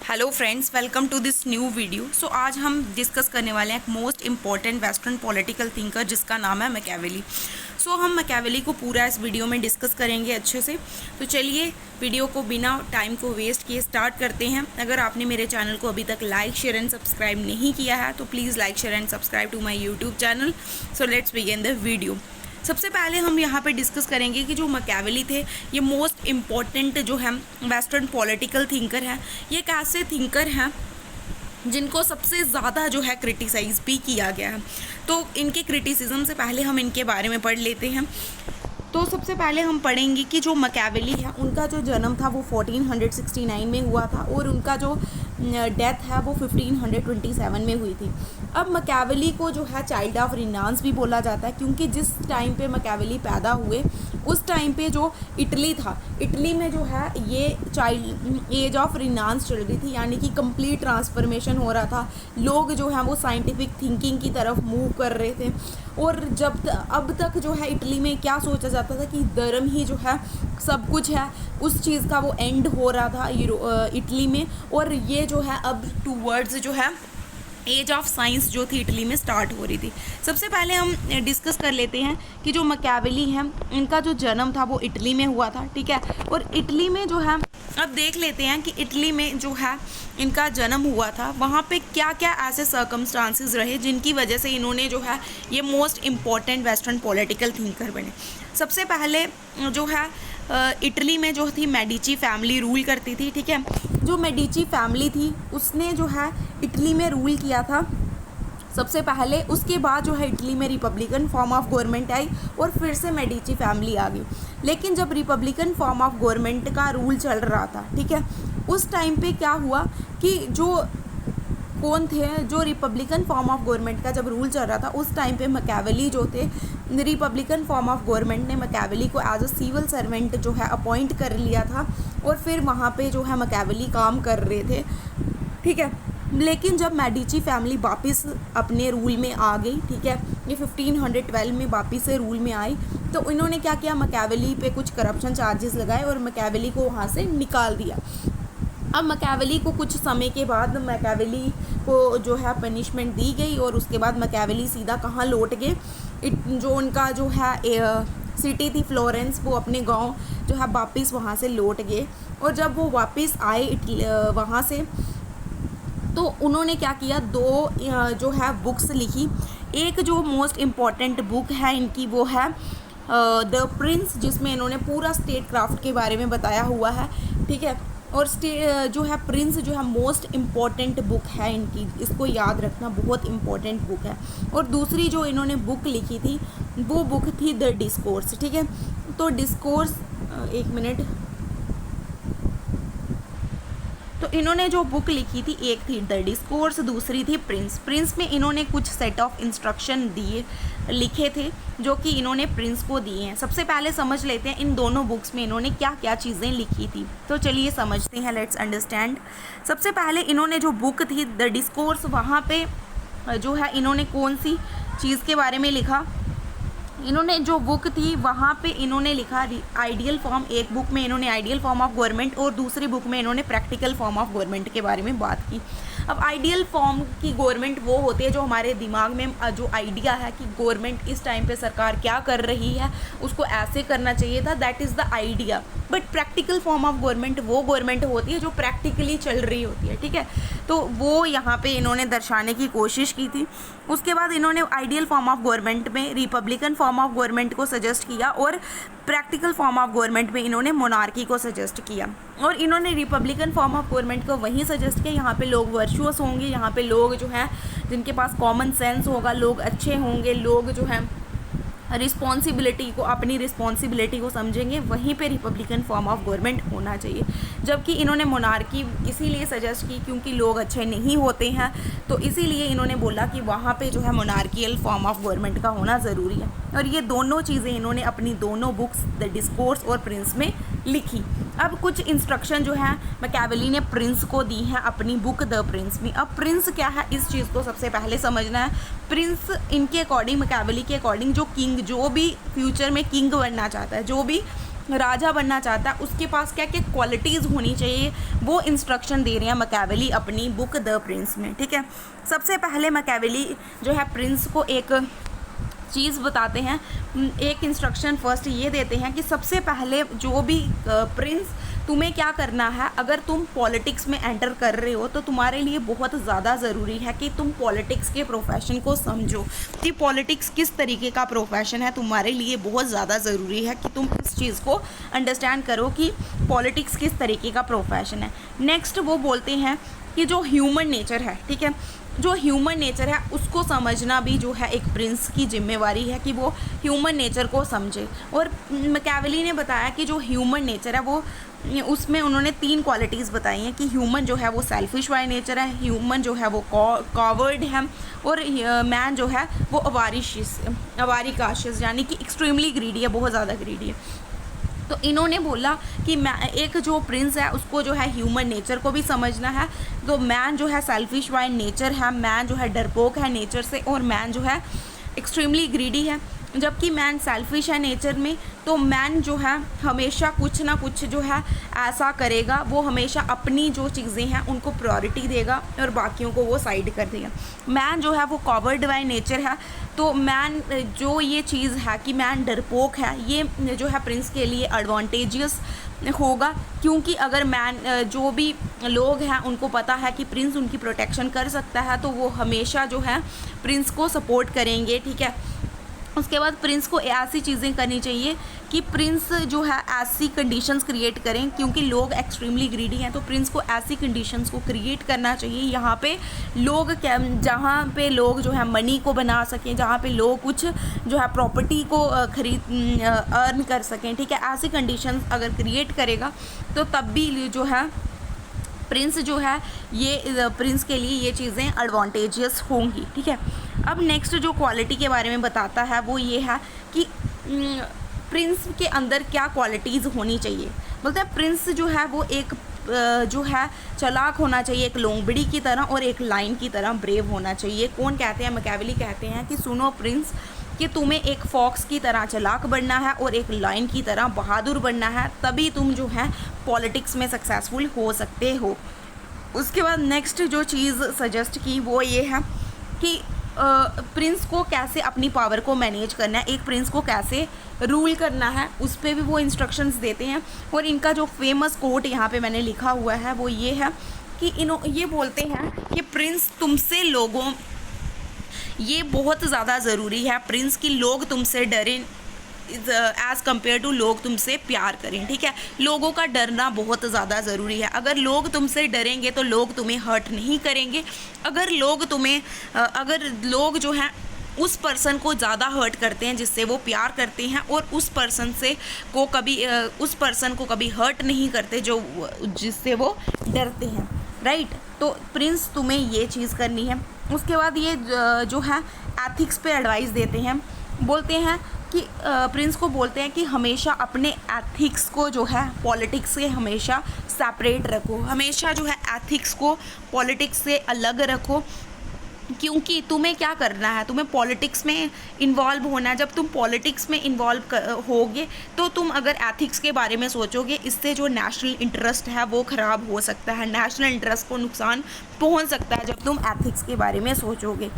Hello friends, welcome to this new video. So आज हम discuss करने वाले हैं एक most important western political thinker जिसका नाम है मैकियावेली। सो हम मैकियावेली को पूरा इस वीडियो में डिस्कस करेंगे अच्छे से। तो चलिए वीडियो को बिना टाइम को वेस्ट किए स्टार्ट करते हैं। अगर आपने मेरे चैनल को अभी तक लाइक शेयर एंड सब्सक्राइब नहीं किया है तो please like share and subscribe to my YouTube channel. So let's begin the video. सबसे पहले हम यहाँ पे डिस्कस करेंगे कि जो मैकियावेली थे ये मोस्ट इम्पॉर्टेंट जो है वेस्टर्न पॉलिटिकल थिंकर हैं। ये एक ऐसे थिंकर हैं जिनको सबसे ज़्यादा जो है क्रिटिसाइज़ भी किया गया है। तो इनके क्रिटिसिज्म से पहले हम इनके बारे में पढ़ लेते हैं। तो सबसे पहले हम पढ़ेंगे कि जो मैकियावेली है उनका जो जन्म था वो 1469 में हुआ था और उनका जो डेथ है वो 1527 में हुई थी। अब मैकियावेली को जो है चाइल्ड ऑफ रिनांस भी बोला जाता है क्योंकि जिस टाइम पे मैकियावेली पैदा हुए उस टाइम पे जो इटली था, इटली में जो है ये चाइल्ड एज ऑफ रिनांस चल रही थी, यानी कि कंप्लीट ट्रांसफॉर्मेशन हो रहा था। लोग जो है वो साइंटिफिक थिंकिंग की तरफ मूव कर रहे थे। और अब तक जो है इटली में क्या सोचा जाता था कि धर्म ही जो है सब कुछ है, उस चीज़ का वो एंड हो रहा था इटली में। और ये जो है अब टूवर्ड्स जो है एज ऑफ साइंस जो थी इटली में स्टार्ट हो रही थी। सबसे पहले हम डिस्कस कर लेते हैं कि जो मैकियावेली हैं इनका जो जन्म था वो इटली में हुआ था, ठीक है। और इटली में जो है अब देख लेते हैं कि इटली में जो है इनका जन्म हुआ था वहाँ पे क्या क्या ऐसे सर्कमस्टांसेस रहे जिनकी वजह से इन्होंने जो है ये most important western political thinker बने। सबसे पहले जो है इटली में जो थी मेडिची फैमिली रूल करती थी, ठीक है। जो मेडिची फैमिली थी उसने जो है इटली में रूल किया था सबसे पहले। उसके बाद जो है इटली में रिपब्लिकन फॉर्म ऑफ गवर्नमेंट आई और फिर से मेडिची फैमिली आ गई। लेकिन जब रिपब्लिकन फॉर्म ऑफ गवर्नमेंट का रूल चल रहा था, ठीक है, उस टाइम पे क्या हुआ कि कौन थे जो रिपब्लिकन फॉर्म ऑफ गवर्नमेंट का जब रूल चल रहा था उस टाइम पे मैकियावेली जो थे, रिपब्लिकन फॉर्म ऑफ गवर्नमेंट ने मैकियावेली को एज अ सिविल सर्वेंट जो है अपॉइंट कर लिया था और फिर वहाँ पे जो है मैकियावेली काम कर रहे थे, ठीक है। लेकिन जब मेडिची फैमिली वापस अपने रूल में आ गई, ठीक है, ये 1512 में वापस से रूल में आई, तो इन्होंने क्या किया, मैकियावेली पे कुछ करप्शन चार्जेस लगाए और मैकियावेली को वहाँ से निकाल दिया। अब मैकियावेली को कुछ समय के बाद मैकियावेली को जो है पनिशमेंट दी गई और उसके बाद मैकियावेली सीधा कहाँ लौट गए, जो उनका जो है सिटी थी फ्लोरेंस, वो अपने गांव जो है वापस वहाँ से लौट गए। और जब वो वापस आए वहाँ से तो उन्होंने क्या किया, दो जो है बुक्स लिखी। एक जो मोस्ट इम्पॉर्टेंट बुक है इनकी वो है द प्रिंस, जिसमें इन्होंने पूरा स्टेट क्राफ्ट के बारे में बताया हुआ है, ठीक है। और जो है प्रिंस जो है मोस्ट इम्पॉर्टेंट बुक है इनकी, इसको याद रखना, बहुत इम्पॉर्टेंट बुक है। और दूसरी जो इन्होंने बुक लिखी थी वो बुक थी द डिस्कोर्स, ठीक है। तो डिस्कोर्स, एक मिनट, तो इन्होंने जो बुक लिखी थी एक थी द डिस्कोर्स, दूसरी थी प्रिंस। प्रिंस में इन्होंने कुछ सेट ऑफ इंस्ट्रक्शन लिखे थे जो कि इन्होंने प्रिंस को दिए हैं। सबसे पहले समझ लेते हैं इन दोनों बुक्स में इन्होंने क्या क्या चीज़ें लिखी थी। तो चलिए समझते हैं, लेट्स अंडरस्टैंड। सबसे पहले इन्होंने जो बुक थी द डिस्कोर्स, वहाँ पे जो है इन्होंने कौन सी चीज़ के बारे में लिखा, इन्होंने जो बुक थी वहाँ पे इन्होंने लिखा आइडियल फॉर्म। एक बुक में इन्होंने आइडियल फॉर्म ऑफ गवर्नमेंट और दूसरी बुक में इन्होंने प्रैक्टिकल फॉर्म ऑफ गवर्नमेंट के बारे में बात की। अब आइडियल फॉर्म की गवर्नमेंट वो होती है जो हमारे दिमाग में जो आइडिया है कि गवर्नमेंट इस टाइम पे सरकार क्या कर रही है, उसको ऐसे करना चाहिए था, that is the idea. But practical form of government वो गवर्नमेंट होती है जो प्रैक्टिकली चल रही होती है, ठीक है। तो वो यहाँ पे इन्होंने दर्शाने की कोशिश की थी। उसके बाद इन्होंने आइडियल फॉर्म ऑफ गवर्नमेंट में रिपब्लिकन फॉर्म ऑफ गवर्नमेंट को सजेस्ट किया और प्रैक्टिकल फॉर्म ऑफ गवर्नमेंट में इन्होंने मोनार्की को सजेस्ट किया। और इन्होंने रिपब्लिकन फॉर्म ऑफ गवर्नमेंट को वहीं सजेस्ट किया यहाँ पे लोग वर्चुअस होंगे, यहाँ पे लोग जो हैं जिनके पास कॉमन सेंस होगा, लोग अच्छे होंगे, लोग जो हैं रिस्पॉन्सिबिलिटी को, अपनी रिस्पॉन्सिबिलिटी को समझेंगे, वहीं पे रिपब्लिकन फॉर्म ऑफ गवर्नमेंट होना चाहिए। जबकि इन्होंने मोनार्की इसीलिए सजेस्ट की क्योंकि लोग अच्छे नहीं होते हैं, तो इसीलिए इन्होंने बोला कि वहाँ पे जो है मोनार्कियल फॉर्म ऑफ गवर्नमेंट का होना ज़रूरी है। और ये दोनों चीज़ें इन्होंने अपनी दोनों बुक्स द डिस्कोर्स और प्रिंस में लिखी। अब कुछ इंस्ट्रक्शन जो है मैकियावेली ने प्रिंस को दी हैं अपनी बुक द प्रिंस में। अब प्रिंस क्या है इस चीज़ को सबसे पहले समझना है। प्रिंस इनके अकॉर्डिंग, मैकियावेली के अकॉर्डिंग, जो किंग, जो भी फ्यूचर में किंग बनना चाहता है, जो भी राजा बनना चाहता है उसके पास क्या क्या क्वालिटीज़ होनी चाहिए, वो इंस्ट्रक्शन दे रहे हैं मैकियावेली अपनी बुक द प्रिंस में। ठीक है, सबसे पहले मैकियावेली जो है प्रिंस को एक चीज़ बताते हैं, एक इंस्ट्रक्शन फर्स्ट ये देते हैं कि सबसे पहले जो भी प्रिंस तुम्हें क्या करना है, अगर तुम पॉलिटिक्स में एंटर कर रहे हो तो तुम्हारे लिए बहुत ज़्यादा ज़रूरी है कि तुम पॉलिटिक्स के प्रोफेशन को समझो कि पॉलिटिक्स किस तरीके का प्रोफेशन है। तुम्हारे लिए बहुत ज़्यादा ज़रूरी है कि तुम इस चीज़ को अंडरस्टैंड करो कि पॉलिटिक्स किस तरीके का प्रोफेशन है। नेक्स्ट वो बोलते हैं कि जो ह्यूमन नेचर है, ठीक है, जो ह्यूमन नेचर है उसको समझना भी जो है एक प्रिंस की जिम्मेवारी है कि वो ह्यूमन नेचर को समझे। और मैकियावेली ने बताया कि जो ह्यूमन नेचर है वो, उसमें उन्होंने 3 क्वालिटीज़ बताई हैं कि ह्यूमन जो है वो सेल्फिश वाई नेचर है, ह्यूमन जो है वो कॉवर्ड है, और मैन जो है वो अवारिकाशियस यानी कि एक्सट्रीमली ग्रीडी है, बहुत ज़्यादा ग्रीडी है। तो इन्होंने बोला कि एक जो प्रिंस है उसको जो है ह्यूमन नेचर को भी समझना है। तो मैन जो है सेल्फिश वाई नेचर है, मैन जो है डरपोक है नेचर से, और मैन जो है एक्सट्रीमली ग्रीडी है। जबकि मैन सेल्फिश है नेचर में, तो मैन जो है हमेशा कुछ ना कुछ जो है ऐसा करेगा, वो हमेशा अपनी जो चीज़ें हैं उनको प्रायोरिटी देगा और बाकियों को वो साइड कर देगा। मैन जो है वो कॉवर्ड बाय नेचर है, तो मैन जो ये चीज़ है कि मैन डरपोक है, ये जो है प्रिंस के लिए एडवांटेजियस होगा, क्योंकि अगर मैन जो भी लोग हैं उनको पता है कि प्रिंस उनकी प्रोटेक्शन कर सकता है तो वो हमेशा जो है प्रिंस को सपोर्ट करेंगे। ठीक है, उसके बाद प्रिंस को ऐसी चीज़ें करनी चाहिए कि प्रिंस जो है ऐसी कंडीशंस क्रिएट करें, क्योंकि लोग एक्सट्रीमली ग्रीडी हैं, तो प्रिंस को ऐसी कंडीशंस को क्रिएट करना चाहिए यहाँ पे लोग जहाँ पे लोग जो है मनी को बना सकें, जहाँ पे लोग कुछ जो है प्रॉपर्टी को अर्न कर सकें। ठीक है, ऐसी कंडीशंस अगर क्रिएट करेगा तो तब भी जो है प्रिंस जो है ये प्रिंस के लिए ये चीज़ें एडवांटेजियस होंगी। ठीक है, अब नेक्स्ट जो क्वालिटी के बारे में बताता है वो ये है कि प्रिंस के अंदर क्या क्वालिटीज़ होनी चाहिए। बोलते हैं प्रिंस जो है वो एक जो है चालाक होना चाहिए, एक लोंगबिड़ी की तरह, और एक लाइन की तरह ब्रेव होना चाहिए। कौन कहते हैं? मैकियावेली कहते हैं कि सुनो प्रिंस, कि तुम्हें एक फॉक्स की तरह चालाक बनना है और एक लाइन की तरह बहादुर बनना है, तभी तुम जो है पॉलिटिक्स में सक्सेसफुल हो सकते हो। उसके बाद नेक्स्ट जो चीज़ सजेस्ट की वो ये है कि प्रिंस को कैसे अपनी पावर को मैनेज करना है, एक प्रिंस को कैसे रूल करना है, उस पर भी वो इंस्ट्रक्शंस देते हैं। और इनका जो फेमस कोट यहाँ पे मैंने लिखा हुआ है वो ये है कि ये बोलते हैं कि प्रिंस तुमसे लोगों, ये बहुत ज़्यादा ज़रूरी है प्रिंस की लोग तुमसे डरें एज़ कम्पेयर टू लोग तुमसे प्यार करें। ठीक है, लोगों का डरना बहुत ज़्यादा ज़रूरी है। अगर लोग तुमसे डरेंगे तो लोग तुम्हें हर्ट नहीं करेंगे। अगर लोग जो हैं उस पर्सन को ज़्यादा हर्ट करते हैं जिससे वो प्यार करते हैं, और उस पर्सन को कभी हर्ट नहीं करते जो जिससे वो डरते हैं। राइट, तो प्रिंस तुम्हें ये चीज़ करनी है। उसके बाद ये जो है एथिक्स पे एडवाइस देते हैं, बोलते हैं कि प्रिंस को बोलते हैं कि हमेशा अपने एथिक्स को जो है पॉलिटिक्स से हमेशा सेपरेट रखो, हमेशा जो है एथिक्स को पॉलिटिक्स से अलग रखो, क्योंकि तुम्हें क्या करना है, तुम्हें पॉलिटिक्स में इन्वॉल्व होना है। जब तुम पॉलिटिक्स में इन्वॉल्व होगे तो तुम अगर एथिक्स के बारे में सोचोगे, इससे जो नेशनल इंटरेस्ट है वो ख़राब हो सकता है, नेशनल इंटरेस्ट को नुकसान पहुंच सकता है जब तुम एथिक्स के बारे में सोचोगे।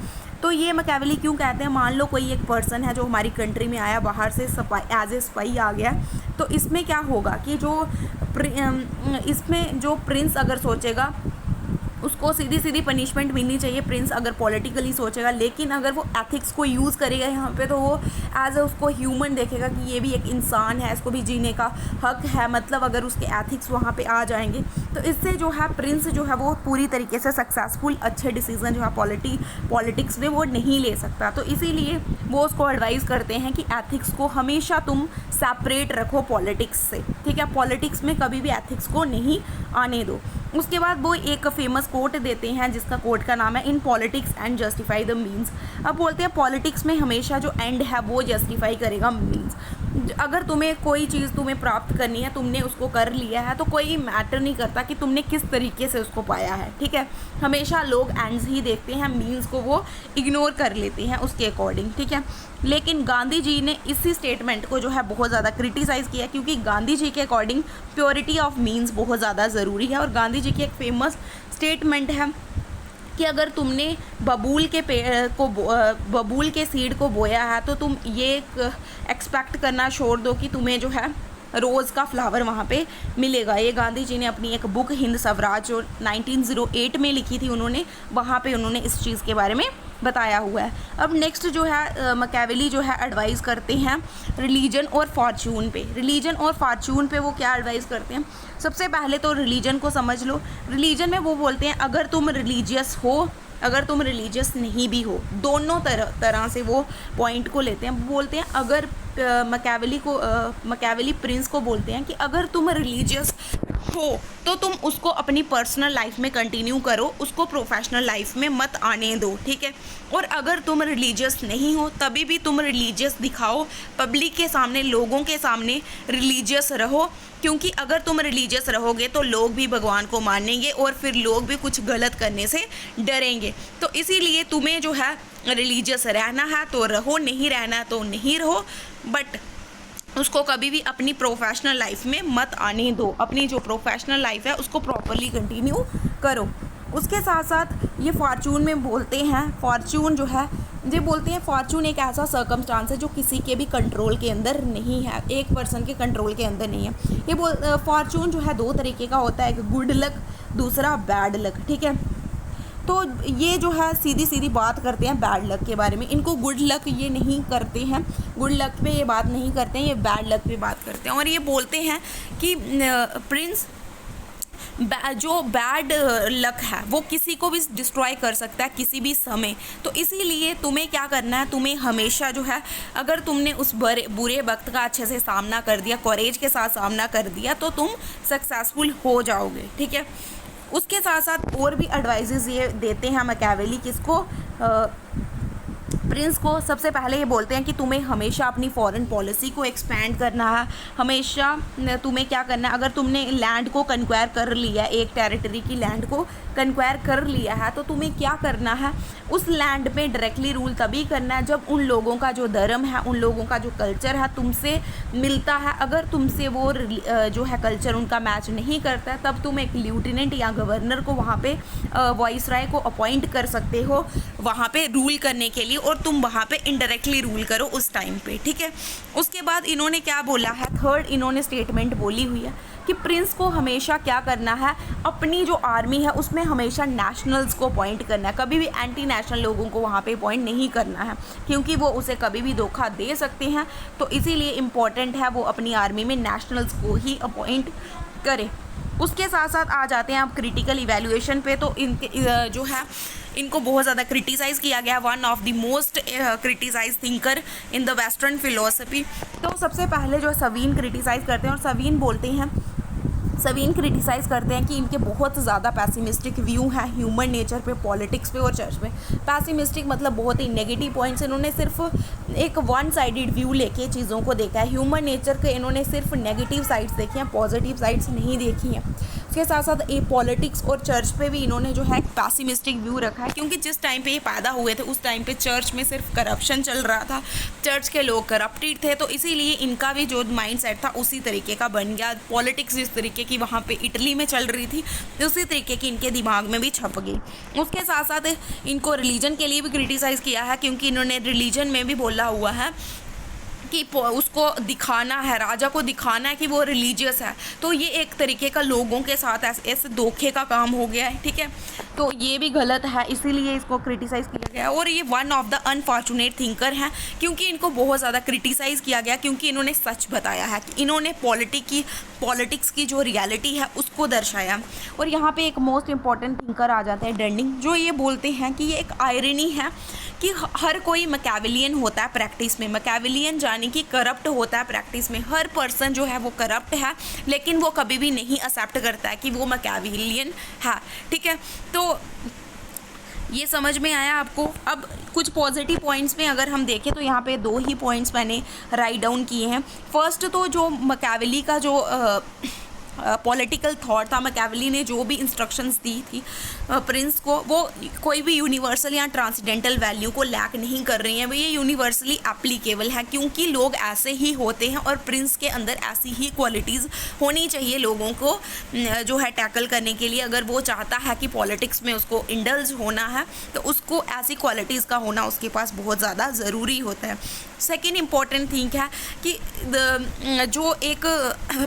तो ये मैकियावेली क्यों कहते हैं, मान लो कोई एक पर्सन है जो हमारी कंट्री में आया, बाहर से एज ए स्पाई आ गया, तो इसमें क्या होगा कि इसमें जो प्रिंस अगर सोचेगा उसको सीधी सीधी पनिशमेंट मिलनी चाहिए, प्रिंस अगर पॉलिटिकली सोचेगा। लेकिन अगर वो एथिक्स को यूज़ करेगा यहाँ पे, तो वो एज उसको ह्यूमन देखेगा कि ये भी एक इंसान है, इसको भी जीने का हक है। मतलब अगर उसके एथिक्स वहाँ पे आ जाएंगे तो इससे जो है प्रिंस जो है वो पूरी तरीके से सक्सेसफुल अच्छे डिसीजन जो है पॉलिटिक्स में वो नहीं ले सकता। तो इसीलिए वो उसको एडवाइस करते हैं कि एथिक्स को हमेशा तुम सेपरेट रखो पॉलिटिक्स से। ठीक है, पॉलिटिक्स में कभी भी एथिक्स को नहीं आने दो। उसके बाद वो एक फेमस कोट देते हैं जिसका कोट का नाम है in politics and justify the means. अब बोलते हैं पॉलिटिक्स में हमेशा जो एंड है वो जस्टिफाई करेगा मीन्स। अगर तुम्हें कोई चीज़ तुम्हें प्राप्त करनी है, तुमने उसको कर लिया है, तो कोई मैटर नहीं करता कि तुमने किस तरीके से उसको पाया है, ठीक है। हमेशा लोग एंड्स ही देखते हैं, मीन्स को वो इग्नोर कर लेते हैं उसके अकॉर्डिंग, ठीक है। लेकिन गांधी जी ने इसी स्टेटमेंट को जो है बहुत ज़्यादा क्रिटिसाइज़ किया, क्योंकि गांधी जी के अकॉर्डिंग प्योरिटी ऑफ मीन्स बहुत ज़्यादा ज़रूरी है। और गांधी जी की एक फेमस स्टेटमेंट है कि अगर तुमने बबूल के पेड़ को बबूल के सीड को बोया है, तो तुम ये एक्सपेक्ट करना छोड़ दो कि तुम्हें जो है रोज़ का फ्लावर वहाँ पे मिलेगा। ये गांधी जी ने अपनी एक बुक हिंद स्वराज जो 1908 में लिखी थी उन्होंने, वहाँ पे उन्होंने इस चीज़ के बारे में बताया हुआ है। अब नेक्स्ट जो है मैकियावेली जो है एडवाइस करते हैं रिलीजन और फॉर्चून पे। रिलीजन और फॉर्चून पे वो क्या एडवाइस करते हैं? सबसे पहले तो रिलीजन को समझ लो। रिलीजन में वो बोलते हैं अगर तुम रिलीजियस हो, अगर तुम रिलीजियस नहीं भी हो, दोनों तरह से वो पॉइंट को लेते हैं। बोलते हैं अगर मैकियावेली प्रिंस को बोलते हैं कि अगर तुम रिलीजियस हो तो तुम उसको अपनी पर्सनल लाइफ में कंटिन्यू करो, उसको प्रोफेशनल लाइफ में मत आने दो, ठीक है। और अगर तुम रिलीजियस नहीं हो तभी भी तुम रिलीजियस दिखाओ, पब्लिक के सामने, लोगों के सामने रिलीजियस रहो, क्योंकि अगर तुम रिलीजियस रहोगे तो लोग भी भगवान को मानेंगे और फिर लोग भी कुछ गलत करने से डरेंगे। तो इसीलिए तुम्हें जो है रिलीजियस रहना है तो रहो, नहीं रहना तो नहीं रहो, बट उसको कभी भी अपनी प्रोफेशनल लाइफ में मत आने दो। अपनी जो प्रोफेशनल लाइफ है उसको प्रॉपरली कंटिन्यू करो। उसके साथ साथ ये फॉर्चून में बोलते हैं, फॉर्चून जो है ये बोलते हैं फॉर्चून एक ऐसा सर्कमस्टांस है जो किसी के भी कंट्रोल के अंदर नहीं है, एक पर्सन के कंट्रोल के अंदर नहीं है। ये फॉर्चून जो है दो तरीके का होता है, एक गुड लक, दूसरा बैड लक, ठीक है। तो ये जो है सीधी सीधी बात करते हैं बैड लक के बारे में। इनको गुड लक ये नहीं करते हैं, गुड लक पे ये बात नहीं करते हैं, ये बैड लक पे बात करते हैं। और ये बोलते हैं कि प्रिंस जो बैड लक है वो किसी को भी डिस्ट्रॉय कर सकता है किसी भी समय। तो इसीलिए तुम्हें क्या करना है, तुम्हें हमेशा जो है अगर तुमने उस बुरे वक्त का अच्छे से सामना कर दिया, कॉरेज के साथ सामना कर दिया, तो तुम सक्सेसफुल हो जाओगे, ठीक है। उसके साथ साथ और भी एडवाइजेस ये देते हैं मैकियावेली किसको, प्रिंस को। सबसे पहले ये बोलते हैं कि तुम्हें हमेशा अपनी फॉरेन पॉलिसी को एक्सपैंड करना है। हमेशा तुम्हें क्या करना है, अगर तुमने लैंड को कन्क्वायर कर लिया, एक टेरिटरी की लैंड को कन्क्वायर कर लिया है, तो तुम्हें क्या करना है, उस लैंड पे डायरेक्टली रूल तभी करना है जब उन लोगों का जो धर्म है, उन लोगों का जो कल्चर है तुमसे मिलता है। अगर तुमसे वो जो है कल्चर उनका मैच नहीं करता है, तब तुम एक लेफ्टिनेंट या गवर्नर को वहाँ पे वाइसराय को अपॉइंट कर सकते हो वहाँ पे रूल करने के लिए, और तुम वहाँ पे इनडायरेक्टली रूल करो उस टाइम पे, ठीक है। उसके बाद इन्होंने क्या बोला है, थर्ड इन्होंने स्टेटमेंट बोली हुई है कि प्रिंस को हमेशा क्या करना है, अपनी जो आर्मी है उसमें हमेशा नेशनल्स को अपॉइंट करना है, कभी भी एंटी नेशनल लोगों को वहाँ पे अपॉइंट नहीं करना है, क्योंकि वो उसे कभी भी धोखा दे सकते हैं। तो इसीलिए इम्पॉर्टेंट है वो अपनी आर्मी में नेशनल्स को ही अपॉइंट करे। उसके साथ साथ आ जाते हैं आप क्रिटिकल इवैल्यूएशन पे। तो इनके जो है इनको बहुत ज़्यादा क्रिटिसाइज़ किया गया, one of the most criticise thinker in the western philosophy. तो सबसे पहले जो सवीन क्रिटिसाइज़ करते हैं, और सवीन क्रिटिसाइज़ करते हैं कि इनके बहुत ज़्यादा पैसिमिस्टिक व्यू है ह्यूमन नेचर पे, पॉलिटिक्स पे और चर्च पे। पैसिमिस्टिक मतलब बहुत ही नेगेटिव पॉइंट्स, इन्होंने सिर्फ एक वन साइडेड व्यू लेके चीज़ों को देखा है। ह्यूमन नेचर के इन्होंने सिर्फ नेगेटिव साइड्स देखी हैं, पॉजिटिव साइड्स नहीं देखी हैं। उसके साथ साथ ये पॉलिटिक्स और चर्च पे भी इन्होंने जो है पैसिमिस्टिक व्यू रखा है, क्योंकि जिस टाइम पे ये पैदा हुए थे उस टाइम पे चर्च में सिर्फ करप्शन चल रहा था, चर्च के लोग करप्टेड थे। तो इसीलिए इनका भी जो माइंडसेट था उसी तरीके का बन गया। पॉलिटिक्स जिस तरीके की वहाँ पे इटली में चल रही थी उसी तरीके की इनके दिमाग में भी छप गई। उसके साथ साथ इनको रिलीजन के लिए भी क्रिटिसाइज़ किया है, क्योंकि इन्होंने रिलीजन में भी बोला हुआ है कि उसको दिखाना है, राजा को दिखाना है कि वो रिलीजियस है। तो ये एक तरीके का लोगों के साथ ऐसे धोखे का काम हो गया है, ठीक है। तो ये भी गलत है, इसीलिए इसको क्रिटिसाइज़ किया गया। और ये one of the unfortunate thinker हैं, क्योंकि इनको बहुत ज़्यादा क्रिटिसाइज़ किया गया, क्योंकि इन्होंने सच बताया है कि इन्होंने पॉलिटिक्स की जो रियलिटी है उसको दर्शाया। और यहाँ पे एक मोस्ट इम्पॉर्टेंट थिंकर आ जाते हैं डंडिंग, जो ये बोलते हैं कि ये एक आयरनी है कि हर कोई मैकियावेलियन होता है प्रैक्टिस में। मैकियावेलियन यानी कि करप्ट होता है प्रैक्टिस में। हर पर्सन जो है वो करप्ट है, लेकिन वो कभी भी नहीं एक्सेप्ट करता है कि वो मैकियावेलियन है, ठीक है। तो ये समझ में आया आपको। अब कुछ पॉजिटिव पॉइंट्स में अगर हम देखें तो यहाँ पे 2 ही पॉइंट्स मैंने राइट डाउन किए हैं। फर्स्ट तो जो मैकियावेली का जो पॉलिटिकल थॉट था, मैकियावेली ने जो भी इंस्ट्रक्शंस दी थी प्रिंस को, वो कोई भी यूनिवर्सल या ट्रांसडेंटल वैल्यू को लैक नहीं कर रही हैं, वो ये यूनिवर्सली एप्लीकेबल है, क्योंकि लोग ऐसे ही होते हैं और प्रिंस के अंदर ऐसी ही क्वालिटीज़ होनी चाहिए लोगों को जो है टैकल करने के लिए। अगर वो चाहता है कि पॉलिटिक्स में उसको इंडल्ज होना है तो उसको ऐसी क्वालिटीज़ का होना उसके पास बहुत ज़्यादा ज़रूरी होता है। सेकेंड इम्पॉर्टेंट थिंग है कि जो एक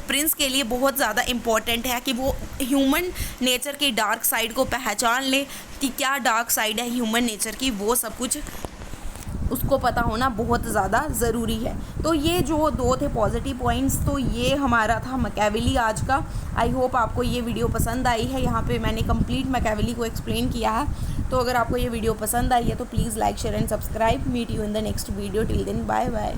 प्रिंस के लिए बहुत ज़्यादा इम्पॉर्टेंट है कि वो ह्यूमन नेचर की डार्क साइड को पहचान ले कि क्या डार्क साइड है ह्यूमन नेचर की, वो सब कुछ उसको पता होना बहुत ज़्यादा ज़रूरी है। तो ये जो 2 थे पॉजिटिव पॉइंट्स, तो ये हमारा था मैकियावेली आज का। आई होप आपको ये वीडियो पसंद आई है। यहाँ पे मैंने कंप्लीट मैकियावेली को एक्सप्लेन किया है। तो अगर आपको ये वीडियो पसंद आई है तो please like share and subscribe. Meet you in the next video. Till then bye bye.